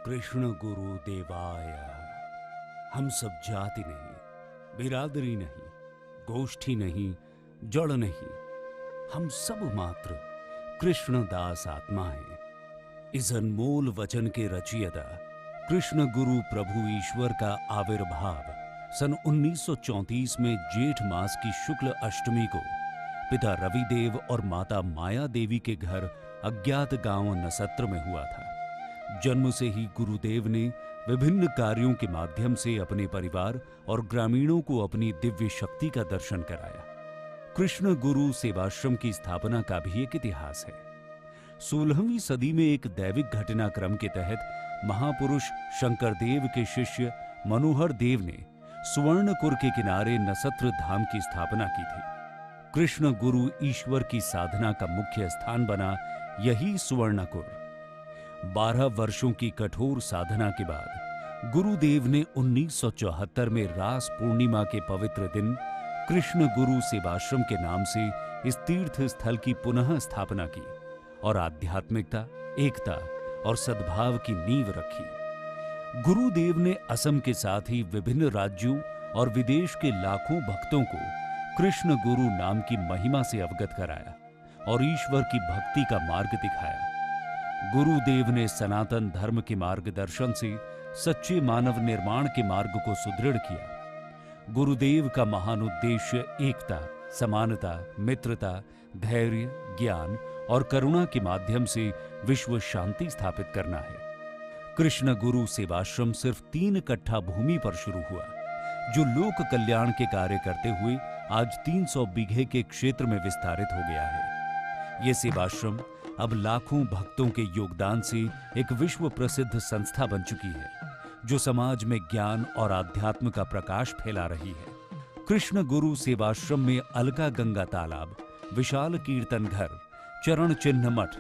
कृष्ण गुरु देवाय। हम सब जाति नहीं, बिरादरी नहीं, गोष्ठी नहीं, जड़ नहीं, हम सब मात्र कृष्णदास आत्मा हैं। इस अनमोल वचन के रचयिता कृष्ण गुरु प्रभु ईश्वर का आविर्भाव सन 1934 में जेठ मास की शुक्ल अष्टमी को पिता रविदेव और माता माया देवी के घर अज्ञात गांव नसत्र में हुआ था। जन्म से ही गुरुदेव ने विभिन्न कार्यों के माध्यम से अपने परिवार और ग्रामीणों को अपनी दिव्य शक्ति का दर्शन कराया। कृष्ण गुरु सेवाश्रम की स्थापना का भी एक इतिहास है। 16वीं सदी में एक दैविक घटनाक्रम के तहत महापुरुष शंकरदेव के शिष्य मनोहर देव ने सुवर्णकुर के किनारे नसत्र धाम की स्थापना की थी। कृष्ण गुरु ईश्वर की साधना का मुख्य स्थान बना यही सुवर्णकुर। 12 वर्षों की कठोर साधना के बाद गुरुदेव ने 1974 में रास पूर्णिमा के पवित्र दिन कृष्ण गुरु सेवाश्रम के नाम से इस तीर्थ स्थल की पुनः स्थापना की और आध्यात्मिकता, एकता और सद्भाव की नींव रखी। गुरुदेव ने असम के साथ ही विभिन्न राज्यों और विदेश के लाखों भक्तों को कृष्ण गुरु नाम की महिमा से अवगत कराया और ईश्वर की भक्ति का मार्ग दिखाया। गुरुदेव ने सनातन धर्म के मार्गदर्शन से सच्चे मानव निर्माण के मार्ग को सुदृढ़ किया। गुरुदेव का महान उद्देश्य एकता, समानता, मित्रता, धैर्य, ज्ञान और करुणा के माध्यम से विश्व शांति स्थापित करना है। कृष्ण गुरु सेवाश्रम सिर्फ 3 कट्ठा भूमि पर शुरू हुआ, जो लोक कल्याण के कार्य करते हुए आज 300 बीघे के क्षेत्र में विस्तारित हो गया है। ये सेवाश्रम अब लाखों भक्तों के योगदान से एक विश्व प्रसिद्ध संस्था बन चुकी है, जो समाज में ज्ञान और आध्यात्म का प्रकाश फैला रही है। कृष्ण गुरु सेवाश्रम में अलका गंगा तालाब, विशाल कीर्तन घर, चरण चिन्ह मठ,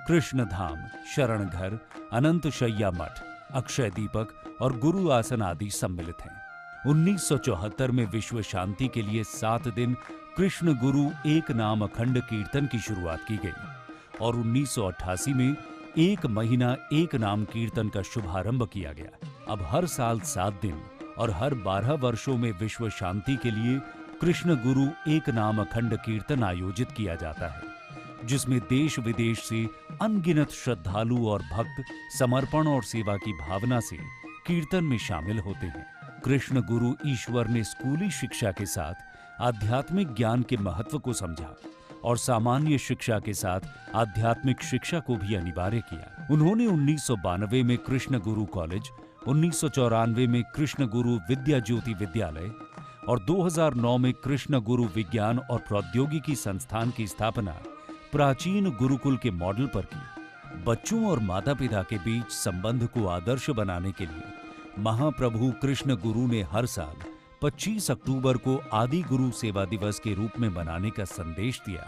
कृष्ण धाम, शरण घर, अनंत शैया मठ, अक्षय दीपक और गुरु आसन आदि सम्मिलित हैं। 1974 में विश्व शांति के लिए 7 दिन कृष्ण गुरु एक नाम अखंड कीर्तन की शुरुआत की गई और 1988 में 1 महीना एक नाम कीर्तन का शुभारंभ किया गया। अब हर साल 7 दिन और हर 12 वर्षों में विश्व शांति के लिए कृष्ण गुरु एक नाम अखंड कीर्तन आयोजित किया जाता है, जिसमें देश विदेश से अनगिनत श्रद्धालु और भक्त समर्पण और सेवा की भावना से कीर्तन में शामिल होते हैं। कृष्ण गुरु ईश्वर ने स्कूली शिक्षा के साथ आध्यात्मिक ज्ञान के महत्व को समझा और सामान्य शिक्षा के साथ आध्यात्मिक शिक्षा को भी अनिवार्य किया। उन्होंने 1992 में कृष्ण गुरु कॉलेज, 1994 में कृष्ण गुरु विद्या ज्योति विद्यालय और 2009 में कृष्ण गुरु विज्ञान और प्रौद्योगिकी संस्थान की स्थापना प्राचीन गुरुकुल के मॉडल पर की। बच्चों और माता पिता के बीच संबंध को आदर्श बनाने के लिए महाप्रभु कृष्ण गुरु ने हर साल 25 अक्टूबर को आदि गुरु सेवा दिवस के रूप में मनाने का संदेश दिया।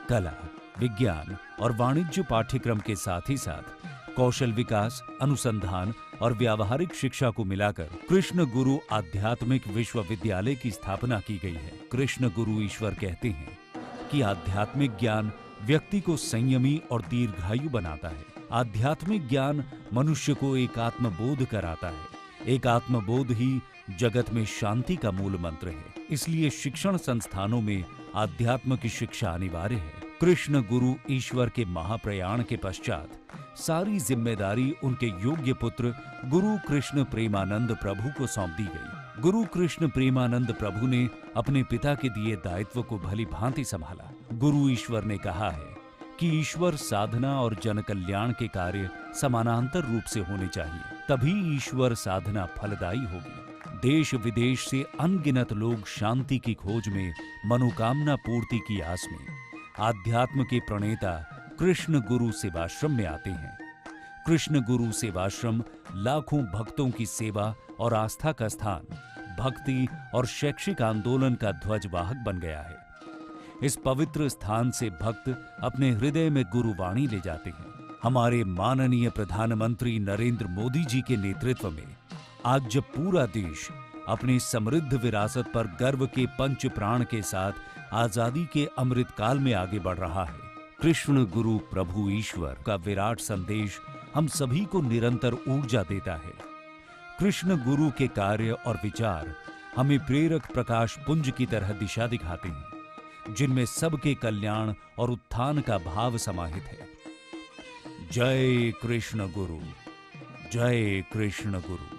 कला, विज्ञान और वाणिज्य पाठ्यक्रम के साथ ही साथ कौशल विकास, अनुसंधान और व्यावहारिक शिक्षा को मिलाकर कृष्ण गुरु आध्यात्मिक विश्वविद्यालय की स्थापना की गई है। कृष्ण गुरु ईश्वर कहते हैं कि आध्यात्मिक ज्ञान व्यक्ति को संयमी और दीर्घायु बनाता है। आध्यात्मिक ज्ञान मनुष्य को एकात्म बोध कराता है। एकात्म बोध ही जगत में शांति का मूल मंत्र है। इसलिए शिक्षण संस्थानों में आध्यात्म की शिक्षा अनिवार्य है। कृष्ण गुरु ईश्वर के महाप्रयाण के पश्चात सारी जिम्मेदारी उनके योग्य पुत्र गुरु कृष्ण प्रेमानंद प्रभु को सौंप दी गई। गुरु कृष्ण प्रेमानंद प्रभु ने अपने पिता के दिए दायित्व को भली भांति संभाला। गुरु ईश्वर ने कहा है कि ईश्वर साधना और जन कल्याण के कार्य समानांतर रूप से होने चाहिए, तभी ईश्वर साधना फलदायी होगी। देश विदेश से अनगिनत लोग शांति की खोज में, मनोकामना पूर्ति की आस में आध्यात्म के प्रणेता कृष्ण गुरु सेवाश्रम में आते हैं। कृष्ण गुरु सेवाश्रम लाखों भक्तों की सेवा और आस्था का स्थान, भक्ति और शैक्षिक आंदोलन का ध्वजवाहक बन गया है। इस पवित्र स्थान से भक्त अपने हृदय में गुरुवाणी ले जाते हैं। हमारे माननीय प्रधानमंत्री नरेंद्र मोदी जी के नेतृत्व में आज जब पूरा देश अपने समृद्ध विरासत पर गर्व के पंच प्राण के साथ आजादी के अमृत काल में आगे बढ़ रहा है, कृष्ण गुरु प्रभु ईश्वर का विराट संदेश हम सभी को निरंतर ऊर्जा देता है। कृष्ण गुरु के कार्य और विचार हमें प्रेरक प्रकाश पुंज की तरह दिशा दिखाते हैं, जिनमें सबके कल्याण और उत्थान का भाव समाहित है। जय कृष्ण गुरु, जय कृष्ण गुरु।